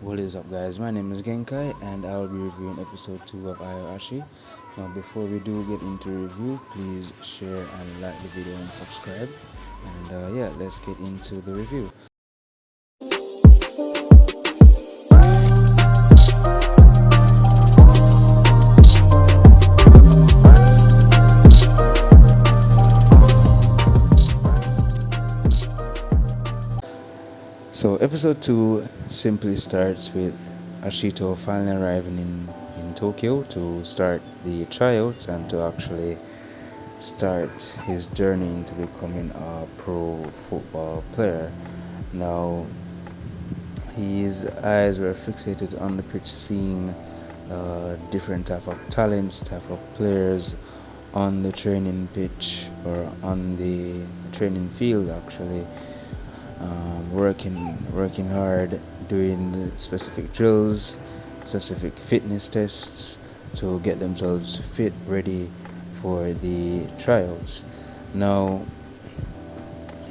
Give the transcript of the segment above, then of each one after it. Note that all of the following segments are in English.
What is up, guys? My name is Genkai, and I'll be reviewing episode 2 of AoAshi. Now, before we do get into review, please share and like the video and subscribe. And yeah, let's get into the review. So, episode 2 simply starts with Ashito finally arriving in Tokyo to start the tryouts and to actually start his journey into becoming a pro football player. Now, his eyes were fixated on the pitch, seeing different type of talents, type of players on the training pitch or on the training field actually, working hard, doing specific drills, specific fitness tests to get themselves fit, ready for the tryouts. Now,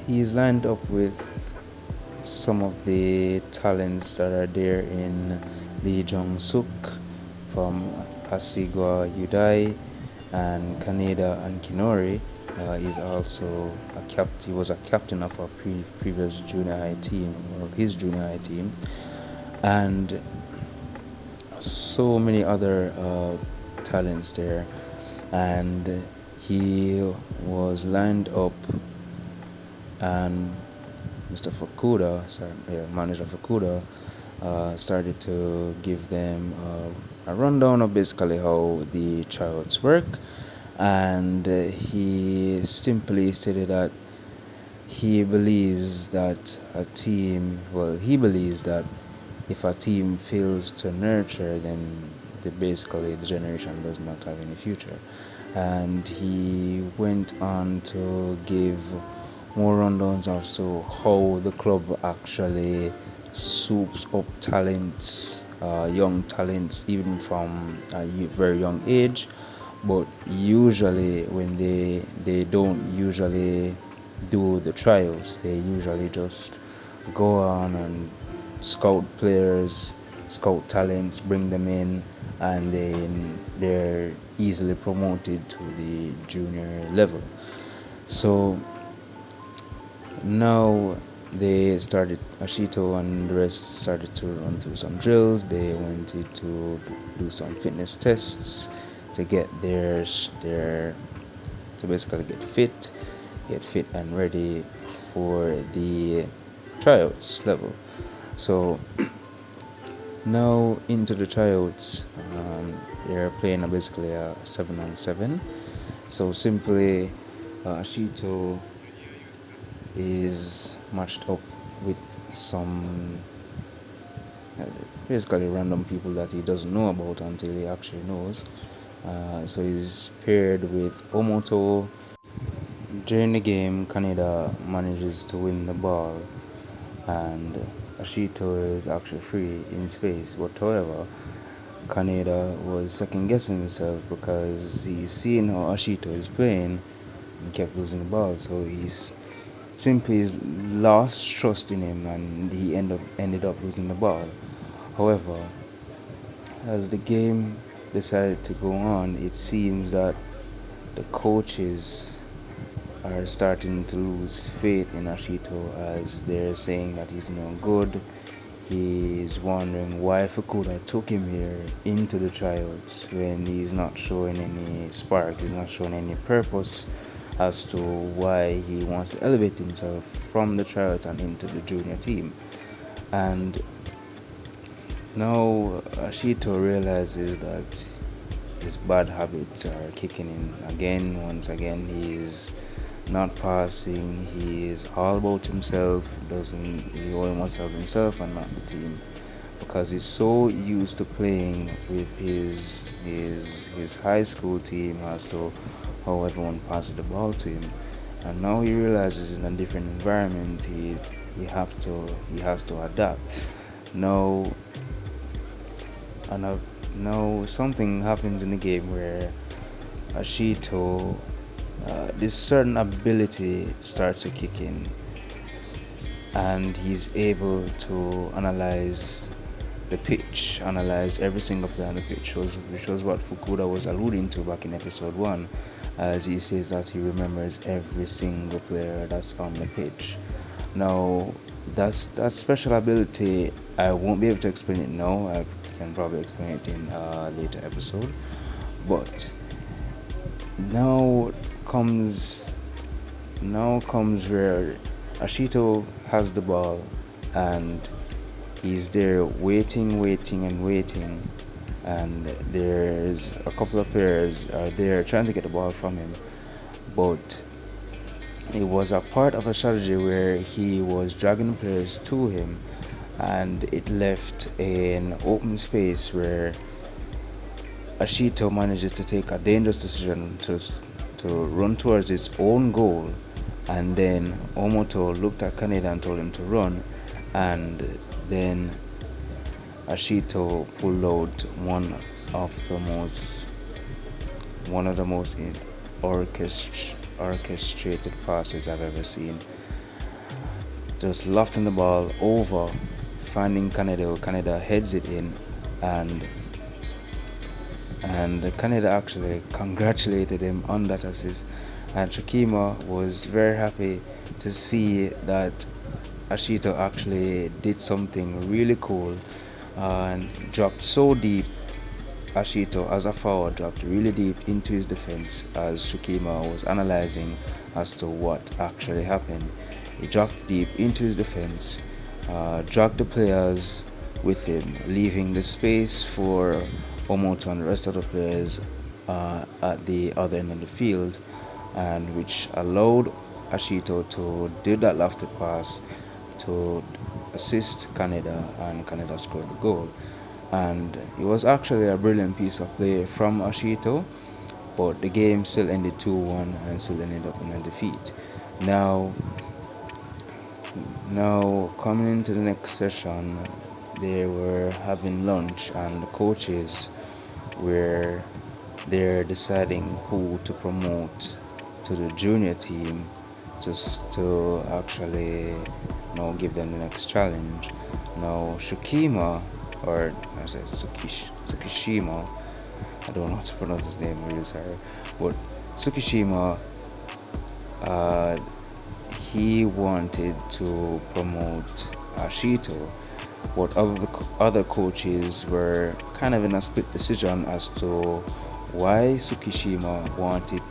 he's lined up with some of the talents that are there in Lee Jong-suk from Hasigwa Yudai and Kaneda Ankinori. He's also he was a captain of our previous junior high team, or his junior high team, and so many other talents there. And he was lined up, and Mr. Manager Fukuda, started to give them a rundown of basically how the tryouts work, and he simply stated that he believes that he believes that if a team fails to nurture, then basically the generation does not have any future. And he went on to give more rundowns as to how the club actually soups up talents, young talents, even from a very young age. But usually, when they don't usually do the trials, they usually just go on and scout players, scout talents, bring them in, and then they're easily promoted to the junior level. So now Ashito and the rest started to run through some drills. They wanted to do some fitness tests to get to basically get fit and ready for the tryouts level. So now into the tryouts, they're playing basically a 7-on-7. So simply, Ashito is matched up with some basically random people that he doesn't know about until he actually knows. So he's paired with Omoto. During the game, Kaneda manages to win the ball, and Ashito is actually free in space. But however, Kaneda was second guessing himself because he's seeing how Ashito is playing and kept losing the ball. So he's simply lost trust in him, and he ended up losing the ball. However, as the game decided to go on, it seems that the coaches are starting to lose faith in Ashito, as they're saying that he's no good. He's wondering why Fukuda took him here into the tryouts when he's not showing any spark, he's not showing any purpose as to why he wants to elevate himself from the tryout and into the junior team. And now Ashito realizes that his bad habits are kicking in again. Once again, he is not passing. He is all about himself. He only wants to help himself and not the team, because he's so used to playing with his high school team as to how everyone passes the ball to him. And now he realizes in a different environment he has to adapt. Now something happens in the game where Ashito, this certain ability starts to kick in, and he's able to analyze the pitch, analyze every single player on the pitch, which was what Fukuda was alluding to back in episode 1, as he says that he remembers every single player that's on the pitch. Now, that special ability, I won't be able to explain it now. I can probably explain it in a later episode. But now comes where Ashito has the ball and he's there waiting, and there's a couple of players are there trying to get the ball from him. But it was a part of a strategy where he was dragging players to him, and it left an open space where Ashito manages to take a dangerous decision to run towards his own goal, and then Omoto looked at Kaneda and told him to run, and then Ashito pulled out one of the most orchestrated passes I've ever seen. Just lofting the ball over, finding Kaneda. Kaneda heads it in, and Kaneda actually congratulated him on that assist. And Shikima was very happy to see that Ashito actually did something really cool and dropped so deep. Ashito, as a forward, dropped really deep into his defense as Shikima was analyzing as to what actually happened. He dropped deep into his defense, dragged the players with him, leaving the space for Omoto and the rest of the players at the other end of the field, and which allowed Ashito to do that lofted pass to assist Kaneda, and Kaneda scored the goal. And it was actually a brilliant piece of play from Ashito, but the game still ended 2-1 and still ended up in a defeat. Now coming into the next session, they were having lunch and the coaches were there deciding who to promote to the junior team, just to actually give them the next challenge. Now Shukima, or I said Tsukishima, I don't know how to pronounce his name, I'm really sorry, but Tsukishima, he wanted to promote Ashito, but other coaches were kind of in a split decision as to why Tsukishima wanted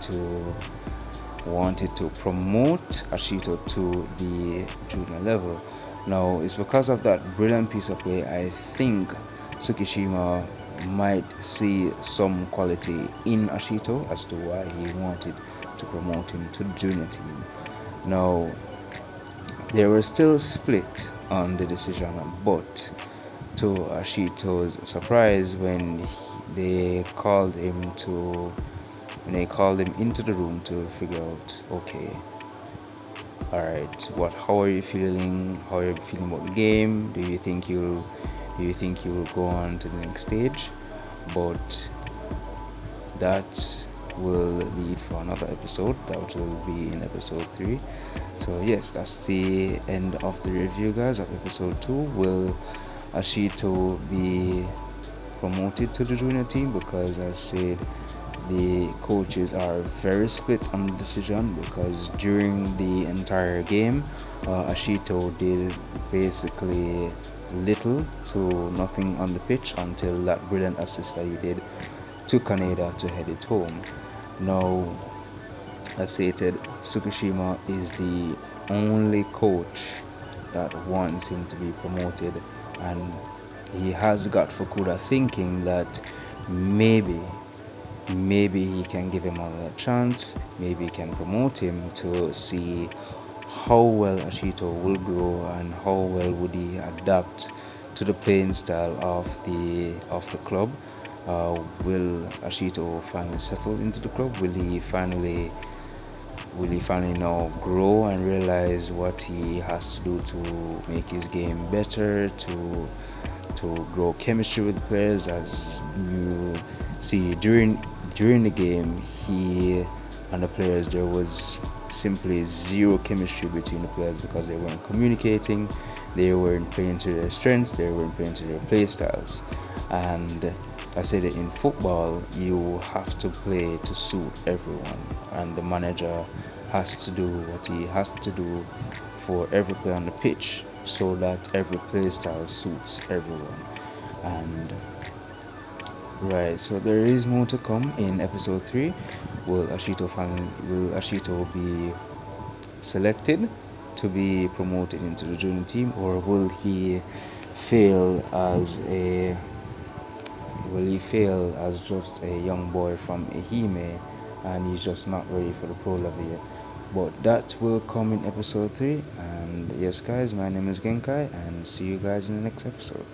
to promote Ashito to the junior level. Now, it's because of that brilliant piece of play. I think Tsukishima might see some quality in Ashito as to why he wanted to promote him to the junior team. Now, they were still split on the decision, but to Ashito's surprise, when they called him into the room to figure out, okay, alright, how are you feeling? How are you feeling about the game? Do you think you'll go on to the next stage? But that will lead for another episode. That will be in episode 3. So yes, that's the end of the review, guys, of episode 2. Will Ashito be promoted to the junior team? Because as I said, the coaches are very split on the decision, because during the entire game, Ashito did basically little to nothing on the pitch until that brilliant assist that he did to Kaneda to head it home. Now, as stated, Tsukishima is the only coach that wants him to be promoted, and he has got Fukuda thinking that maybe he can give him another chance, maybe he can promote him to see how well Ashito will grow and how well would he adapt to the playing style of the club. Will Ashito finally settle into the club? Will he finally now grow and realize what he has to do to make his game better, to grow chemistry with players? As you see, during the game, he and the players, there was simply zero chemistry between the players because they weren't communicating, they weren't playing to their strengths, they weren't playing to their play styles. And I said that in football, you have to play to suit everyone, and the manager has to do what he has to do for every player on the pitch so that every play style suits everyone. And right, so there is more to come in episode 3. Will Ashito be selected to be promoted into the junior team, or fail as a will he fail as just a young boy from Ehime and he's just not ready for the pro level yet? But that will come in episode 3. And yes, guys, my name is Genkai, and see you guys in the next episode.